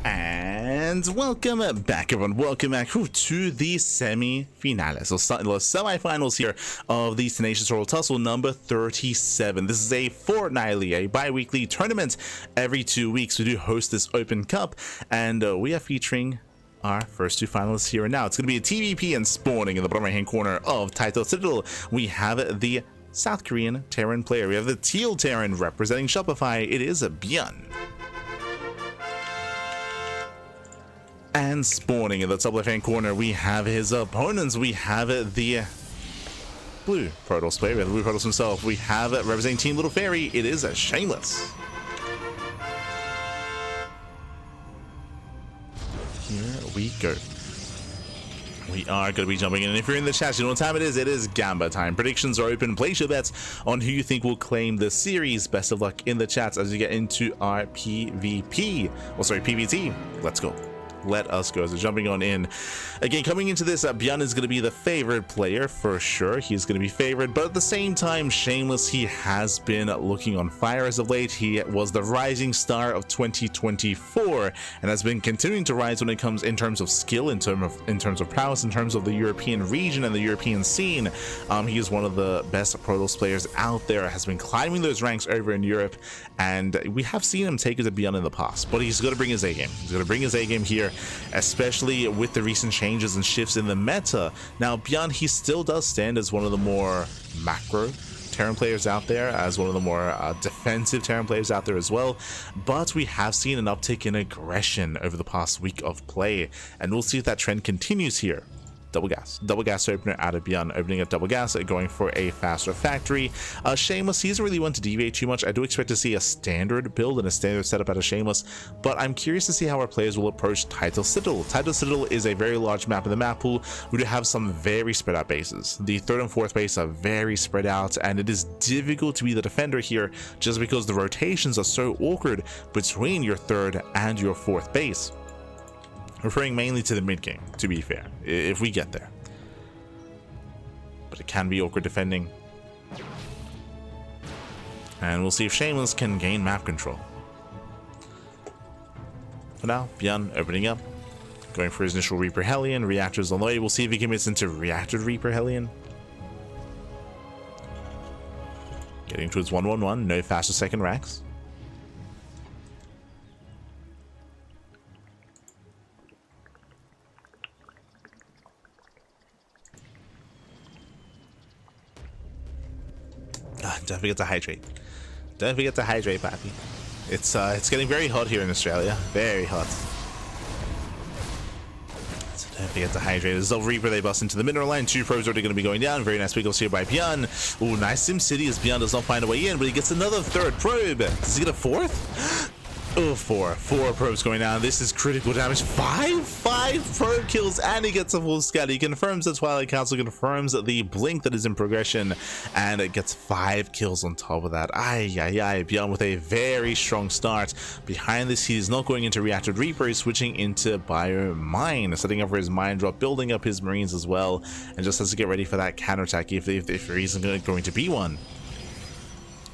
And welcome back, everyone. Welcome back to the semi-finales, or semi-finals here of the Tenacious Turtle Tussle number 37. This is a fortnightly, a bi-weekly tournament. Every 2 weeks, we do host this open cup, and we are featuring our first two finalists here and now. It's going to be a TvP and spawning in the bottom right-hand corner of Tenacious Turtle. We have the South Korean Terran player. We have the Teal Terran representing Shopify. It is a ByuN. And spawning in the top left-hand corner, we have his opponents. We have the blue Protoss player. We have the blue Protoss himself. We have representing Team Little Fairy. It is a Shameless. Here we go. We are going to be jumping in, and if you're in the chat, you know what time it is. It is Gamba time. Predictions are open. Place your bets on who you think will claim the series. Best of luck in the chats as we get into our PvP. Oh, sorry, PvT. Let's go. Let us go. So jumping on in again, coming into this, ByuN is going to be the favorite player for sure. He's going to be favored, but at the same time, Shameless, he has been looking on fire as of late. He was the rising star of 2024 and has been continuing to rise when it comes in terms of skill, in terms of prowess, in terms of the European region and the European scene. He is one of the best Protoss players out there, has been climbing those ranks over in Europe, and we have seen him take it to ByuN in the past, but he's going to bring his A game. He's going to bring his A game here, especially with the recent changes and shifts in the meta. Now, ByuN, he still does stand as one of the more macro Terran players out there, as one of the more defensive Terran players out there as well, but we have seen an uptick in aggression over the past week of play, and we'll see if that trend continues here. Double gas opener out of ByuN, opening up double gas, going for a faster factory. Shameless, he doesn't really want to deviate too much. I do expect to see a standard build and a standard setup out of Shameless, but I'm curious to see how our players will approach Tenacious Turtle. Tenacious Turtle is a very large map in the map pool. We do have some very spread out bases. The third and fourth base are very spread out, and it is difficult to be the defender here just because the rotations are so awkward between your third and your fourth base. Referring mainly to the mid game, to be fair, if we get there. But it can be awkward defending. And we'll see if Shameless can gain map control. For now, ByuN opening up, going for his initial Reaper Hellion, reactors on the way. We'll see if he commits into reacted Reaper Hellion. Getting towards 1-1-1, no faster second racks. Don't forget to hydrate. Don't forget to hydrate, papi. It's getting very hot here in Australia. Very hot. So don't forget to hydrate. As the Reaper, they bust into the mineral line. Two probes already going to be going down. Very nice pickles here by ByuN. Oh, nice Sim City as ByuN does not find a way in, but he gets another third probe. Does he get a fourth? Oh, four probes going down. This is critical damage. Five probe kills, and he gets a full scat. He confirms the Twilight Council, confirms the blink that is in progression, and it gets 5 kills on top of that. ByuN with a very strong start. Behind this, he is not going into Reacted Reaper, he's switching into ByuMine, setting up for his mine drop, building up his Marines as well, and just has to get ready for that counterattack if there isn't going to be one.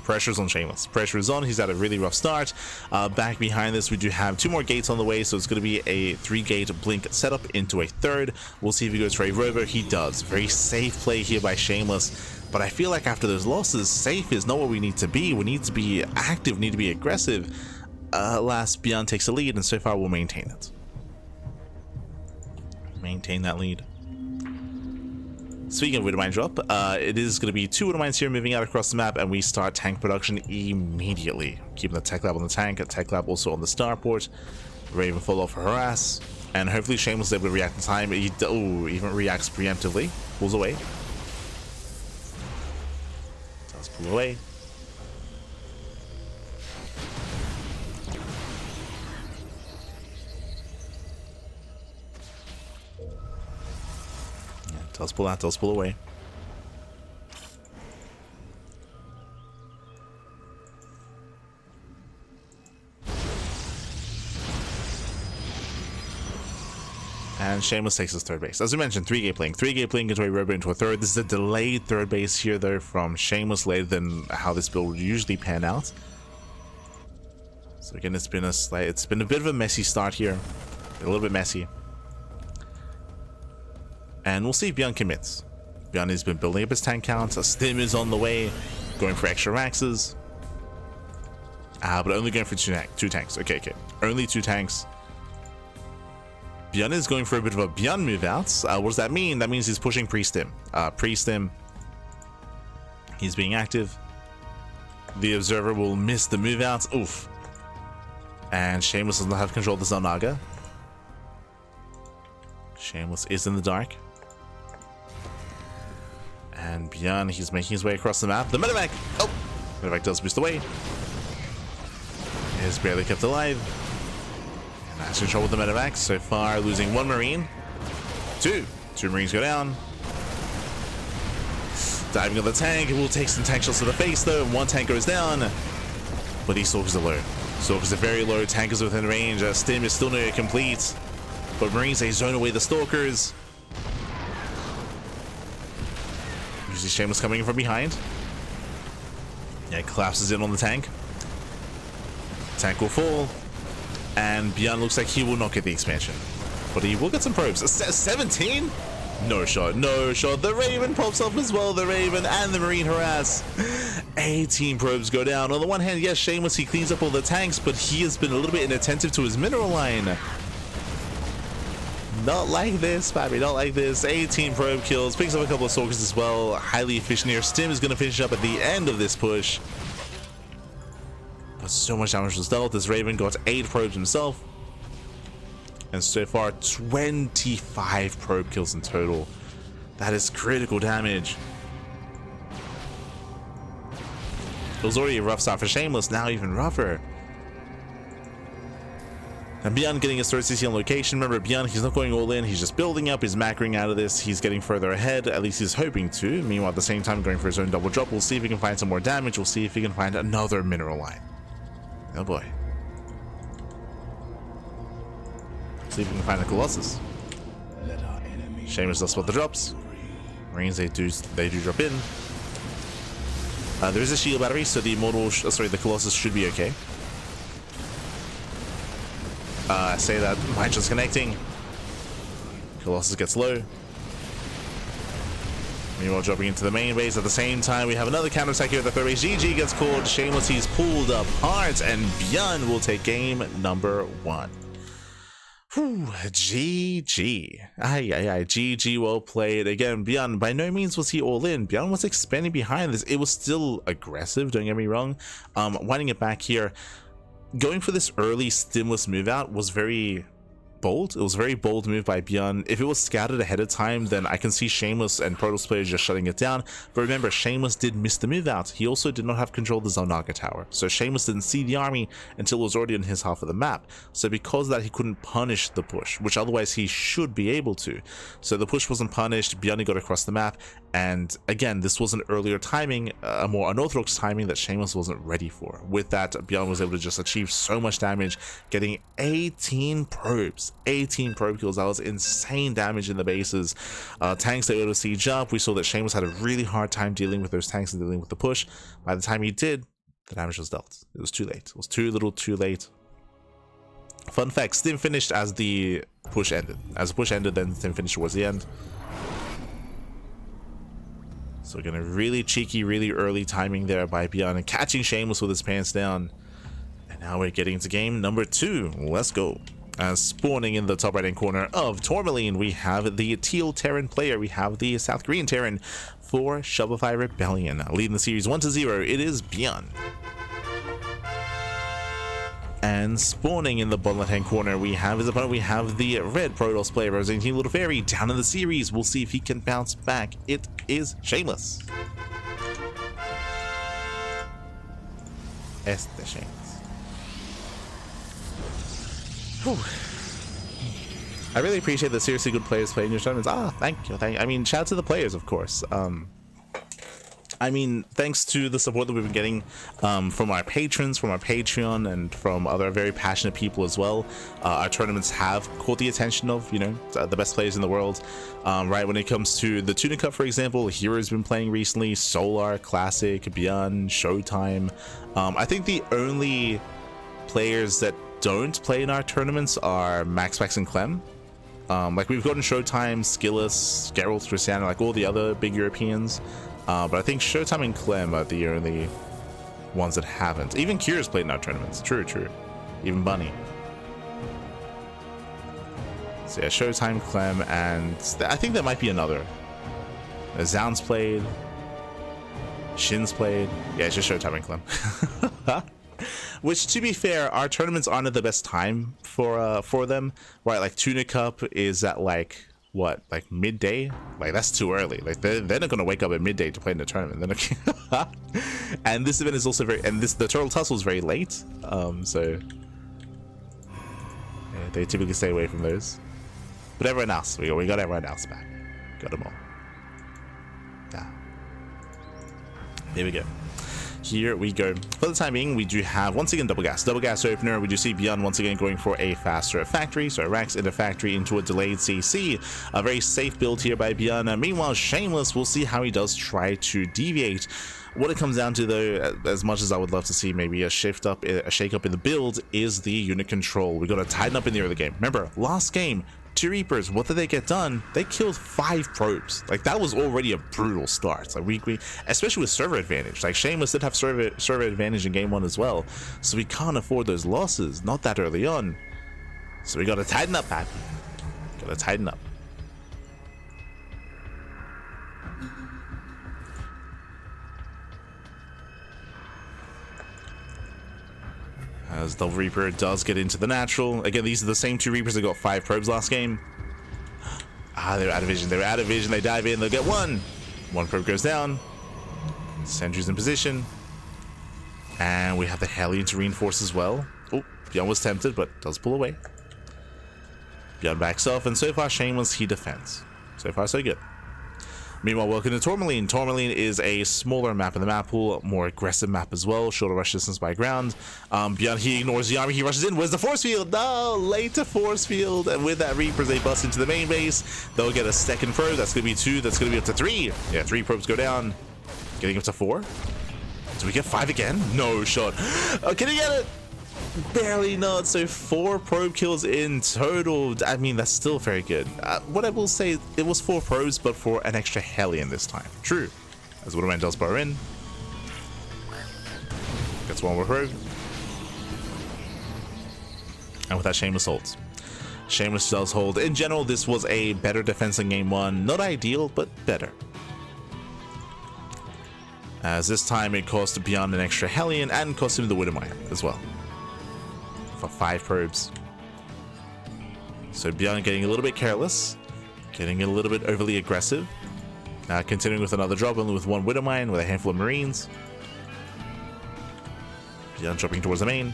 Pressure's on Shameless. Pressure is on. He's had a really rough start. Back behind this, we do have 2 more gates on the way, so it's going to be a 3-gate blink setup into a third. We'll see if he goes for a robo. He does. Very safe play here by Shameless, but I feel like after those losses, safe is not what we need to be. We need to be active, need to be aggressive. Alas, ByuN takes the lead, and so far we'll maintain it. Maintain that lead. Speaking of Widow Mine drop, it is going to be 2 Widow Mines here moving out across the map, and we start tank production immediately. Keeping the Tech Lab on the tank, a Tech Lab also on the starport. Raven full off harass, and hopefully Shameless is able to react in time. He even reacts preemptively. Pulls away. Does pull away. Does pull out, does pull away. And Shameless takes his third base. As we mentioned, 3-gate playing. 3-gate playing into a robo into a third. This is a delayed third base here, though, from Shameless, later than how this build would usually pan out. So again, it's been a bit of a messy start here, a little bit messy, and we'll see if ByuN commits. ByuN has been building up his tank count. A stim is on the way, going for extra maxes, but only going for two tanks. Okay, only 2 tanks. ByuN is going for a bit of a ByuN move out. What does that mean? That means he's pushing pre-stim. Pre-stim. He's being active. The observer will miss the move out. Oof. And Shameless does not have control of the Zelnaga. Shameless is in the dark. And ByuN, he's making his way across the map. The medevac! Oh! Medevac does boost away. Is barely kept alive. And has control with the medevac. So far, losing 1 Marine. 2 Marines go down. Diving on the tank. It will take some tank shots to the face, though. 1 tank goes down. But these Stalkers are low. Stalkers are very low. Tank is within range. Stim is still near complete. But Marines, they zone away the Stalkers. Usually Shameless coming in from behind. Yeah, collapses in on the tank. Tank will fall. And ByuN looks like he will not get the expansion. But he will get some probes. 17? No shot, no shot. The Raven pops up as well. The Raven and the Marine harass. 18 probes go down. On the one hand, yes, Shameless, he cleans up all the tanks, but he has been a little bit inattentive to his mineral line. Not like this, Pappy, not like this. 18 probe kills. Picks up a couple of Stalkers as well. Highly efficient here. Stim is going to finish up at the end of this push. But so much damage was dealt. This Raven got 8 probes himself. And so far, 25 probe kills in total. That is critical damage. It was already a rough start for Shameless, now even rougher. And ByuN getting his third CC on location. Remember, ByuN, he's not going all in, he's just building up, he's macroing out of this, he's getting further ahead, at least he's hoping to. Meanwhile, at the same time, going for his own double drop. We'll see if he can find some more damage, we'll see if he can find another mineral line. Oh boy. See if we can find a Colossus. Shameless does spot the drops. Marines, they do drop in. There is a shield battery, so the the Colossus should be okay. I say that, might just connecting. Colossus gets low. Meanwhile, dropping into the main base. At the same time, we have another counterattack here at the third base. GG gets called. Shameless, he's pulled up hard, and ByuN will take game number 1. Whew, GG. GG, well played. Again, ByuN, by no means was he all in. ByuN was expanding behind this. It was still aggressive, don't get me wrong. Winding it back here, going for this early stimulus move out was very bold. It was a very bold move by ByuN. If it was scouted ahead of time, then I can see Shameless and Protoss players just shutting it down. But remember, Shameless did miss the move out. He also did not have control of the Zelnaga tower. So Shameless didn't see the army until it was already on his half of the map. So because of that, he couldn't punish the push, which otherwise he should be able to. So the push wasn't punished. ByuN got across the map. And again, this was an earlier timing, a more unorthodox timing that Shameless wasn't ready for. With that, ByuN was able to just achieve so much damage, getting 18 probes. 18 probe kills. That was insane damage in the bases. Tanks they auto siege up. We saw that Shameless had a really hard time dealing with those tanks and dealing with the push. By the time he did, the damage was dealt. It was too late. It was too little too late. Fun fact, Stim finished as the push ended. As the push ended, then Stim finished towards the end. So again, a really cheeky, really early timing there by ByuN and catching Shameless with his pants down. And now we're getting into game number 2. Let's go. Spawning in the top right hand corner of Tourmaline, we have the teal Terran player. We have the South Korean Terran for Shopify Rebellion. Leading the series 1-0, it is ByuN. And spawning in the bottom left hand corner, we have his opponent. We have the red Protoss player representing Team Little Fairy down in the series. We'll see if he can bounce back. It is Shameless. Shameless. Whew. I really appreciate the seriously good players playing your tournaments. Thank you. I mean, shout out to the players, of course. I mean, thanks to the support that we've been getting from our patrons, from our Patreon, and from other very passionate people as well. Our tournaments have caught the attention of, you know, the best players in the world. Right, when it comes to the Tuna Cup, for example, Hero's been playing recently, Solar, Classic, ByuN, Showtime. I think the only players that don't play in our tournaments are Max and Clem. Like we've gotten Showtime, Skillus, Geralt, Cristiano, like all the other big Europeans. But I think Showtime and Clem are the only ones that haven't. Even Kira's played in our tournaments. True. Even Bunny. So yeah, Showtime, Clem, and I think there might be another. Zoun's played. Shin's played. Yeah, it's just Showtime and Clem. Which, to be fair, our tournaments aren't at the best time for them. Right, like Tuna Cup is at like what, like midday? Like that's too early. Like they're not gonna wake up at midday to play in the tournament. They're not and this event is also very, and the Turtle Tussle is very late. So yeah, they typically stay away from those. But everyone else, we got everyone else back. Got them all. Yeah. There we go. Here we go. For the time being, we do have once again double gas opener. We do see ByuN once again going for a faster factory, so Rax into factory into a delayed CC. A very safe build here by ByuN. Meanwhile, Shameless, we'll see how he does try to deviate. What it comes down to, though, as much as I would love to see maybe a shake up in the build, is the unit control. We got to tighten up in the early game. Remember, last game, 2 Reapers, what did they get done? They killed 5 probes. Like, that was already a brutal start. Like, we especially with server advantage. Like, Shameless did have server advantage in game 1 as well. So we can't afford those losses, not that early on. So we gotta tighten up, Pappy. Gotta tighten up. As Double Reaper does get into the natural. Again, these are the same 2 Reapers that got 5 probes last game. They were out of vision. They were out of vision. They dive in. They'll get 1. 1 probe goes down. Sentry's in position. And we have the Hellion to reinforce as well. Oh, ByuN was tempted, but does pull away. ByuN backs off, and so far, Shameless, he defends. So far, so good. Meanwhile, welcome to Tourmaline. Tourmaline is a smaller map in the map pool, more aggressive map as well, shorter rush distance by ground. ByuN, he ignores the army, he rushes in. Where's the force field? No, late to force field. And with that Reapers, they bust into the main base. They'll get a second probe. That's going to be 2. That's going to be up to 3. Yeah, 3 probes go down. Getting up to 4. Do we get 5 again? No shot. Oh, can he get it? Barely not. So 4 probe kills in total. I mean, that's still very good. What I will say, it was 4 probes, but for an extra Hellion this time. True. As Witherman does bar in. Gets 1 more probe. And with that, Shameless holds. Shameless does hold. In general, this was a better defense in game 1. Not ideal, but better. As this time it cost ByuN an extra Hellion and cost him the Widowmine as well. For 5 probes. So ByuN getting a little bit careless, getting a little bit overly aggressive. Continuing with another drop, only with 1 Widowmine with a handful of Marines. ByuN dropping towards the main.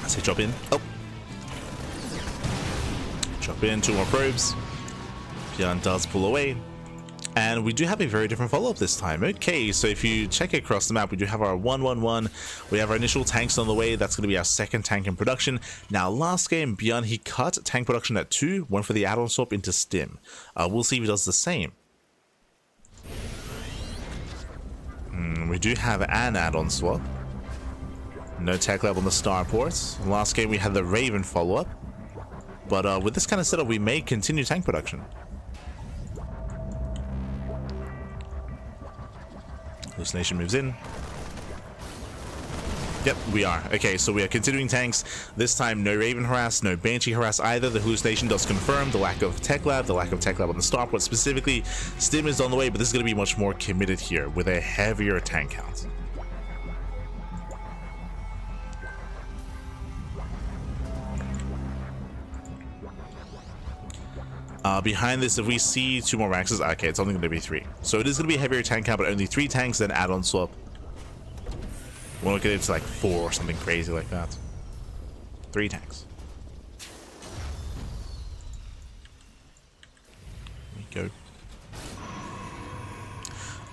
As they drop in. Oh. Drop in, 2 more probes. ByuN does pull away. And we do have a very different follow-up this time. Okay, so if you check across the map, we do have our 1-1-1. We have our initial tanks on the way. That's going to be our second tank in production. Now, last game, ByuN, he cut tank production at 2, went for the add-on swap into Stim. We'll see if he does the same. We do have an add-on swap. No tech lab on the starports. Last game, we had the Raven follow-up. But with this kind of setup, we may continue tank production. Hallucination moves in. Yep, we are. Okay, so we are continuing tanks. This time, no Raven harass, no Banshee harass either. The Hallucination does confirm the lack of tech lab, the lack of tech lab on the starport specifically. Stim is on the way, but this is going to be much more committed here with a heavier tank count. Behind this, if we see 2 more Raxes, okay, it's only going to be 3. So it is going to be a heavier tank count, but only 3 tanks, then add-on swap. We'll get into like 4 or something crazy like that. 3 tanks. There we go.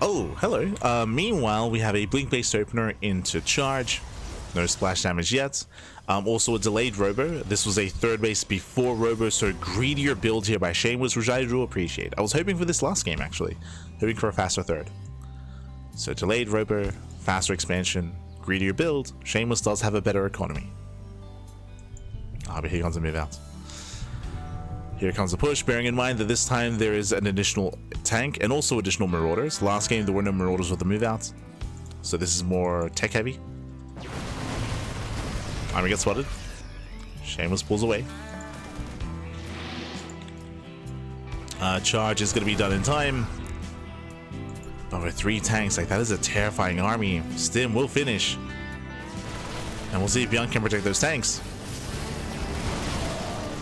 Oh, hello. Meanwhile, we have a blink-based opener into charge. No splash damage yet. Also a delayed Robo. This was a third base before Robo, so greedier build here by Shameless, which I do appreciate. I was hoping for this last game, actually. Hoping for a faster third. So delayed Robo, faster expansion, greedier build. Shameless does have a better economy. But here comes the move out. Here comes the push, bearing in mind that this time there is an additional tank and also additional Marauders. Last game there were no Marauders with the move out. So this is more tech heavy. Army gets spotted. Shameless pulls away. Charge is going to be done in time. But with 3 tanks, like, that is a terrifying army. Stim will finish. And we'll see if ByuN can protect those tanks.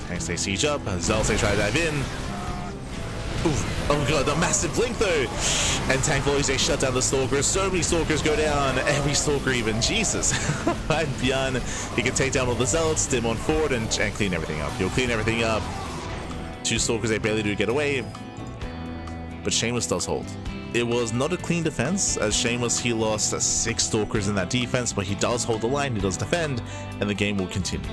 Tanks they siege up. Zealous they try to dive in. Oof. Oh god, the massive blink though. And tank volleys, they shut down the Stalkers. So many Stalkers go down. Every Stalker even. Jesus. And ByuN, he can take down all the Zealots, Stim on forward, and clean everything up. He'll clean everything up. 2 Stalkers, they barely do get away. But Shameless does hold. It was not a clean defense, as Shameless, he lost 6 Stalkers in that defense, but he does hold the line, he does defend, and the game will continue.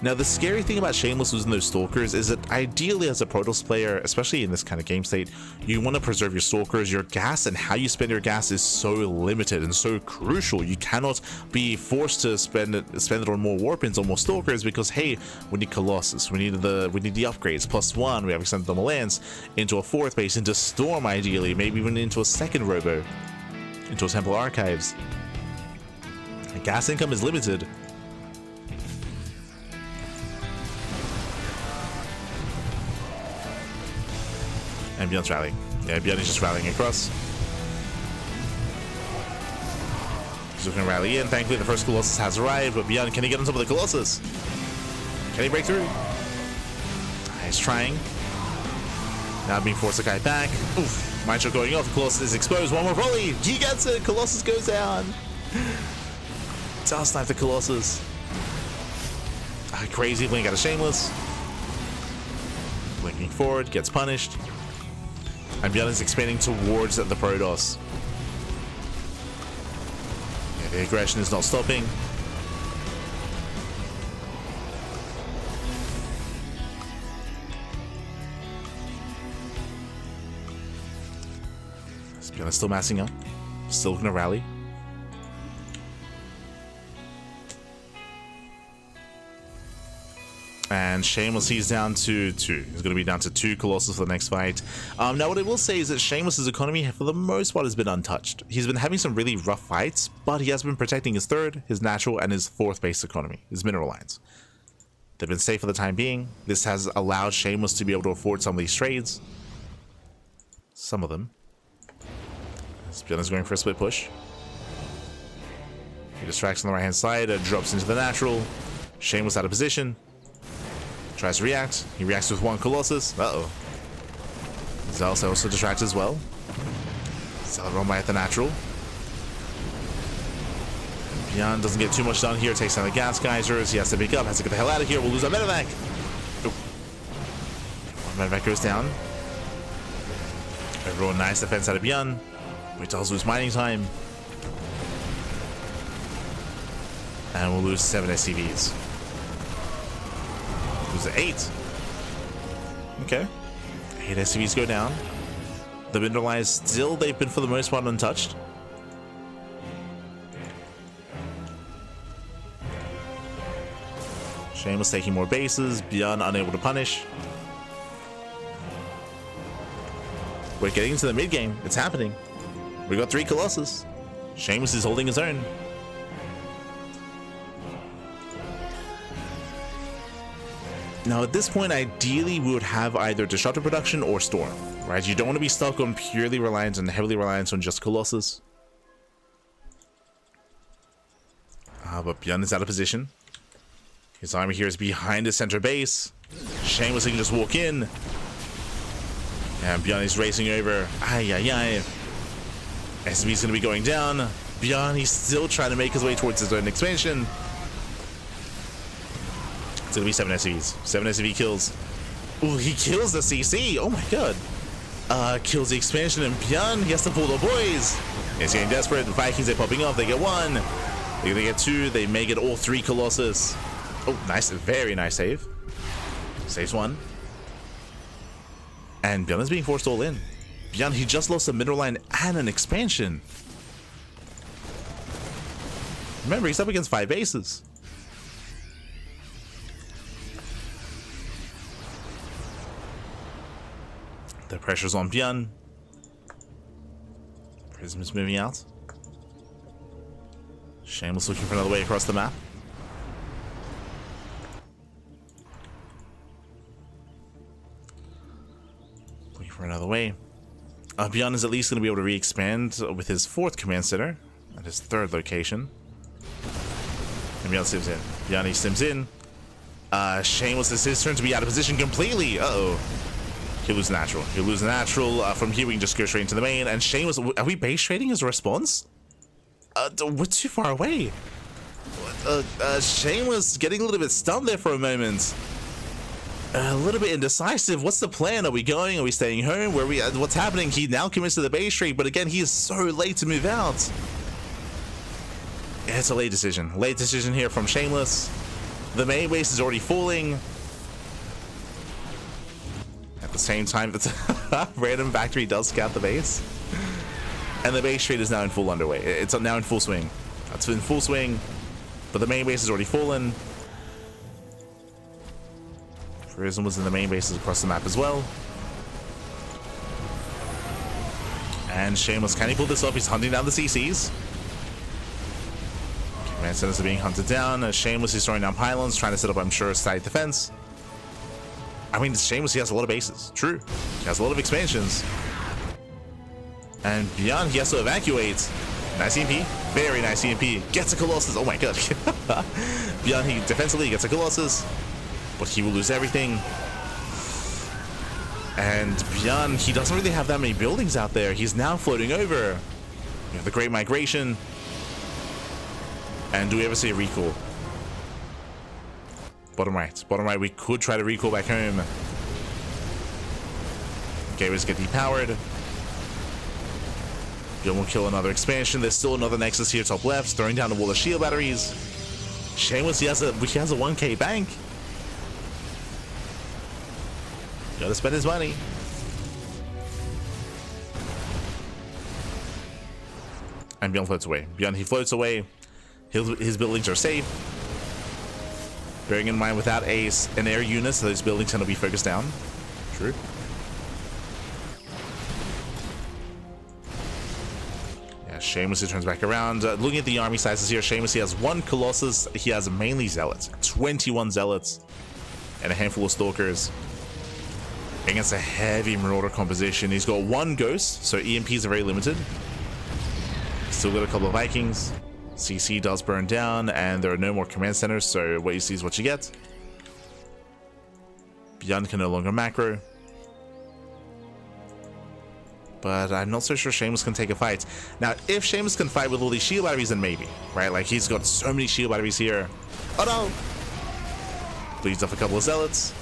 Now, the scary thing about Shameless losing those Stalkers is that ideally as a Protoss player, especially in this kind of game state, you want to preserve your Stalkers. Your gas and how you spend your gas is so limited and so crucial. You cannot be forced to spend it on more Warpins or more Stalkers because, hey, we need Colossus, we need the upgrades, +1, we have extended thermal lance, into a 4th base, into Storm ideally, maybe even into a 2nd Robo, into a Temple Archives. And gas income is limited. And ByuN's rallying. Yeah, ByuN is just rallying across. He's looking to rally in. Thankfully, the first Colossus has arrived, but ByuN, can he get on top of the Colossus? Can he break through? He's trying. Now being forced to kite back. Oof. Mind shot going off. Colossus is exposed. One more volley. He gets it. Colossus goes down. Does snipe the Colossus. Crazy blink out of Shameless. Blinking forward. Gets punished. And ByuN is expanding towards the Protoss. Yeah, the aggression is not stopping. ByuN is still massing up. Still gonna rally. And Shameless, he's down to 2. He's going to be down to 2 Colossus for the next fight. Now, what I will say is that Shameless's economy, for the most part, has been untouched. He's been having some really rough fights, but he has been protecting his 3rd, his natural, and his 4th base economy, his mineral lines. They've been safe for the time being. This has allowed Shameless to be able to afford some of these trades. Some of them. ByuN is going for a split push. He distracts on the right-hand side, drops into the natural. Shameless out of position. Tries to react. He reacts with 1 Colossus. Uh-oh. Zealous also distracts as well. Zealous run by at the natural. ByuN doesn't get too much done here. Takes down the gas geysers. He has to pick up. Has to get the hell out of here. We'll lose our medevac. Oh. 1 medevac goes down. Overall, nice defense out of ByuN. We does lose mining time. And we'll lose 7 SCVs. Lose 8. Okay. 8 SCVs go down. The mineral lines still, they've been for the most part untouched. Shameless taking more bases. ByuN unable to punish. We're getting into the mid game. It's happening. We got 3 Colossus. Shameless is holding his own. Now at this point, ideally we would have either Disruptor Production or Storm, right? You don't want to be stuck on purely reliant and heavily reliant on just Colossus. But ByuN is out of position. His army here is behind his center base. Shameless can just walk in. And ByuN is racing over. Ay, ay, ay. SB's going to be going down. ByuN, he's still trying to make his way towards his own expansion. It's going to be 7 SCVs. 7 SCV kills. Ooh, he kills the CC. Oh my god. Kills the expansion, and ByuN, he has to pull the boys. He's getting desperate. The Vikings are popping off. They get 1. They're gonna get 2. They may get all 3 Colossus. Oh, nice. Very nice save. Saves 1. And ByuN is being forced all in. ByuN, he just lost a mineral line and an expansion. Remember, he's up against 5 bases. The pressure's on ByuN. Prism is moving out. Shameless looking for another way across the map. Looking for another way. ByuN is at least going to be able to re-expand with his 4th command center at his 3rd location. And ByuN sims in. ByuN, he sims in. Shameless, it's his turn to be out of position completely. Uh-oh. He'll lose natural. He'll lose natural. From here, we can just go straight into the main. And Shameless, are we base trading his response? We're too far away. Shameless getting a little bit stunned there for a moment. A little bit indecisive. What's the plan? Are we going? Are we staying home? Where are we? What's happening? He now commits to the base trade, but again, he is so late to move out. Yeah, it's a late decision. Late decision here from Shameless. The main base is already falling. At the same time, the random factory does scout the base. And the base trade is now in full underway. It's now in full swing. It's in full swing, but the main base has already fallen. Prism was in the main bases across the map as well. And Shameless, can he pull this off? He's hunting down the CCs. Command centers are being hunted down. Shameless is throwing down pylons, trying to set up, I'm sure, a static defense. I mean, Shameless, he has a lot of bases. True. He has a lot of expansions. And ByuN, he has to evacuate. Nice EMP. Very nice EMP. Gets a Colossus. Oh my god. ByuN, he defensively gets a Colossus. But he will lose everything. And ByuN, he doesn't really have that many buildings out there. He's now floating over. We have the Great Migration. And do we ever see a recall? Bottom right. Bottom right, we could try to recall back home. Gateways get depowered. ByuN will kill another expansion. There's still another Nexus here top left, throwing down the wall of shield batteries. Shameless, he has a 1k bank. Gotta spend his money. And ByuN floats away. ByuN, he floats away. His buildings are safe. Bearing in mind, without an air unit, so those buildings tend to be focused down. True. Yeah, Shameless, he turns back around. Looking at the army sizes here, Shameless, he has 1 Colossus. He has mainly Zealots. 21 Zealots. And a handful of Stalkers. Against a heavy Marauder composition. He's got 1 Ghost, so EMPs are very limited. Still got a couple of Vikings. CC does burn down, and there are no more command centers, so what you see is what you get. ByuN can no longer macro. But I'm not so sure Shameless can take a fight. Now, if Shameless can fight with all these shield batteries, then maybe, right? Like, he's got so many shield batteries here. Oh no! Bleeds off a couple of Zealots.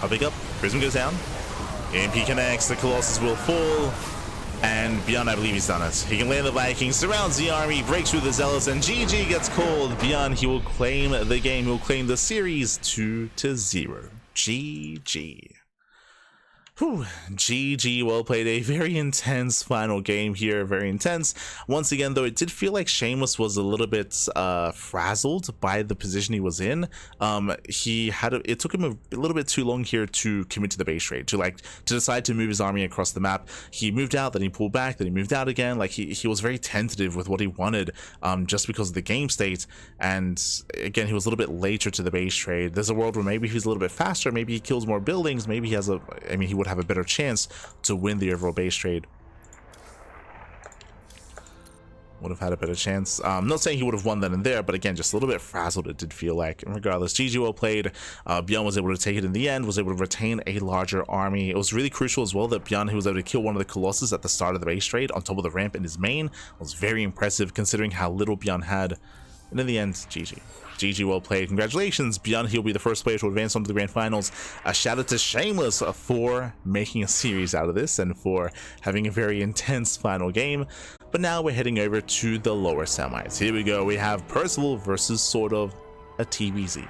I'll pick up. Prism goes down. EMP connects. The Colossus will fall. And ByuN, I believe he's done it. He can land the Vikings, surrounds the army, breaks through the Zealots, and GG gets called. ByuN, he will claim the game. He will claim the series 2-0. GG. Whew. GG, well played. A very intense final game here, very intense. Once again, though, it did feel like Shameless was a little bit frazzled by the position he was in. It took him a little bit too long here to commit to the base trade, to decide to move his army across the map. He moved out, then he pulled back, then he moved out again. Like, he was very tentative with what he wanted, just because of the game state. And again, he was a little bit later to the base trade. There's a world where maybe he's a little bit faster, maybe he kills more buildings, maybe he has he would have a better chance to win the overall base trade. Would have had a better chance. I'm not saying he would have won then and there, but again, just a little bit frazzled, it did feel like. And regardless, GG, well played. ByuN was able to take it in the end, was able to retain a larger army. It was really crucial as well that ByuN, he was able to kill one of the Colossus at the start of the base trade on top of the ramp in his main. It was very impressive considering how little ByuN had. And in the end, GG. GG, well played. Congratulations, ByuN. He'll be the first player to advance on to the grand finals. A shout out to Shameless for making a series out of this and for having a very intense final game. But now we're heading over to the lower semis. Here we go. We have Percival versus sort of a TVZ.